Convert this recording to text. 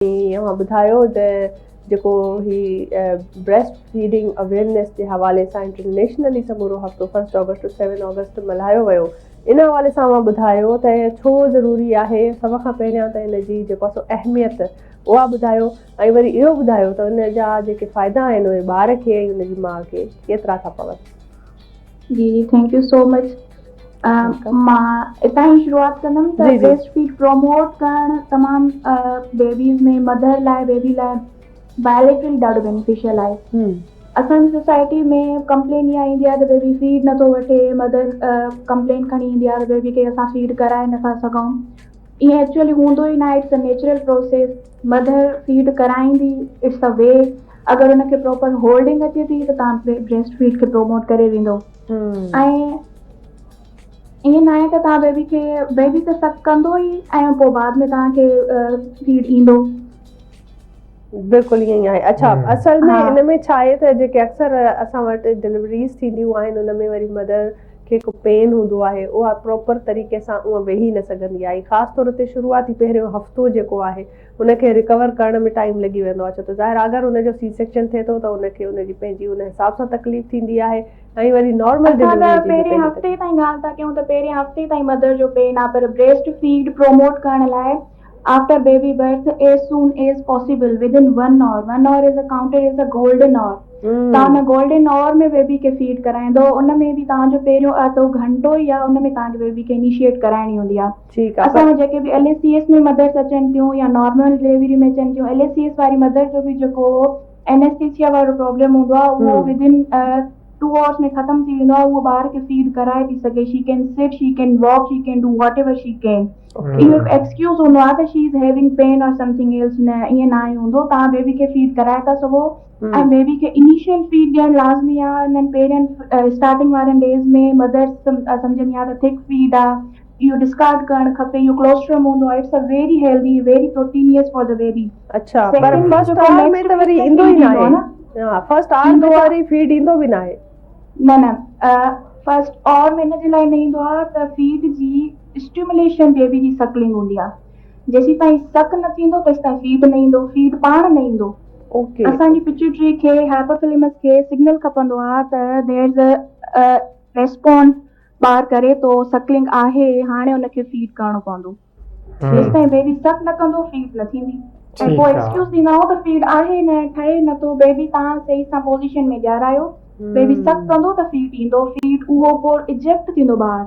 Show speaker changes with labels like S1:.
S1: तव्हां ॿुधायो त जेको ही ब्रेस्ट फीडिंग अवेयरनेस जे हवाले सां इंटरनेशनली समूरो हफ़्तो 1 ऑगस्ट टू 7 ऑगस्ट मल्हायो वियो, इन हवाले सां मां ॿुधायो त छो ज़रूरी आहे, सभ खां पहिरियां त इन जी जेको आहे अहमियत उहा ॿुधायो, ऐं वरी इहो ॿुधायो त उन जा जेके फ़ाइदा आहिनि उहे ॿार खे ऐं उनजी माउ खे केतिरा था पवनि।
S2: जी जी, थैंक यू सो मच। मां इतां ई शुरूआत कंदमि त ब्रेस्ट फीड प्रोमोट करणु तमामु बेबीज़ में मदर लाइ बेबी लाइ बायोलॉजिकली ॾाढो बेनिफिशियल आहे। असांजी सोसाइटी में कंप्लेन इहा ईंदी आहे त बेबी फीड नथो वठे, मदर कंप्लेन खणी ईंदी आहे त बेबी खे असां फीड कराए नथा सघूं। ईअं एक्चुअली हूंदो ई न आहे, it's a natural process. Mother feed कराईंदी, इट्स अ वे। अगरि हुनखे प्रॉपर होल्डिंग अचे थी त तव्हां ब्रेस्ट फीड खे प्रोमोट करे वेंदो। ऐं ईअं न आहे त तव्हां बेबी त सक कंदो ई ऐं पोइ बाद में तव्हांखे फीड ईंदो।
S1: बिल्कुलु ईअं ई आहे। अच्छा, असल में इन में छा आहे त जेके अक्सर असां वटि डिलीवरीज़ थींदियूं आहिनि उन में वरी मदर खे को पेन हूंदो आहे, उहा प्रॉपर तरीक़े सां उहा वेही न सघंदी आहे। ख़ासि तौर ते शुरूआती पहिरियों हफ़्तो जेको आहे उनखे रिकवर करण में टाइम लॻी वेंदो आहे। छो त ज़ाहिर अगरि उनजो सी सेक्शन थिए थो त उनखे उनजी पंहिंजी उन हिसाब सां तकलीफ़ थींदी आहे ऐं वरी नॉर्मल
S2: पहिरें हफ़्ते ताईं ॻाल्हि था कयूं त पहिरें हफ़्ते ताईं मदर जो पेन आहे, पर ब्रेस्ट फीड प्रोमोट करण लाइ after baby berth as soon as possible within 1 hour 1 hour is counted as a golden hour. तव्हां हुन गोल्डन आवर में बेबी खे फीड कराईंदो, उन में बि तव्हांजो पहिरियों अधु घंटो ई आहे, उन में तव्हांखे बेबी खे इनिशिएट कराइणी हूंदी आहे। असां जेके बि LACS में मदर्स अचनि थियूं या नॉर्मल डिलीवरी में अचनि थियूं, LACS वारी मदर जो बि जेको एनेस्थीसिया वारो प्रॉब्लम हूंदो आहे उहो विदिन 2 hours में ख़त्म थी वेंदो आहे। उहो ॿार खे फीड कराए थी सघे। She can sit, she can walk, she can do what ever she can. इहो एक्सक्यूज़ हूंदो आहे त शी इज़ हैविंग पेन और समथिंग एल्स। न, ईअं न आहे हूंदो। तव्हां बेबी खे फीड कराए था सघो ऐं बेबी खे इनिशियल फीड ॾियणु लाज़मी आहे। हिननि पहिरियनि स्टार्टिंग वारनि डेज़ में मदर सम्झंदी आहे त थिक फीड आहे, इहो डिस्कार्ड करणु खपे, इहो क्लोस्ट्रम हूंदो आहे। It's a very healthy, very proteinaceous for the baby.
S1: अच्छा, पर फर्स्ट आवर में त वरी ईंदो ई न आहे न, फर्स्ट आवर में वारी फीड ईंदो बि न आहे।
S2: न, फर्स्ट आवर में इन जे लाइ न ईंदो आहे त फीड जी स्टिमुलेशन बेबी जी सकलिंग हूंदी आहे। जेसीं ताईं सक न थींदो तेसीं ताईं फीड न ईंदो, फीड पाण न ईंदो। असांजी पिट्यूटरी खे, हाइपोथैलेमस खे सिग्नल खपंदो आहे त देयर इज़ अ रेस्पॉन्स, ॿार करे तो, सकलिंग आहे, हाणे हुनखे फीड करणो पवंदो। जेसीं ताईं बेबी सक न कंदो फीड न थींदी। ऐं पोइ एक्सक्यूज़ ॾींदा त फीड आहे न, ठहे नथो। बेबी तव्हां सही सां पोज़ीशन में ॼारायो, बेबी सक कंदो त फीड ईंदो। फीड उहो पोइ इजेक्ट थींदो ॿार।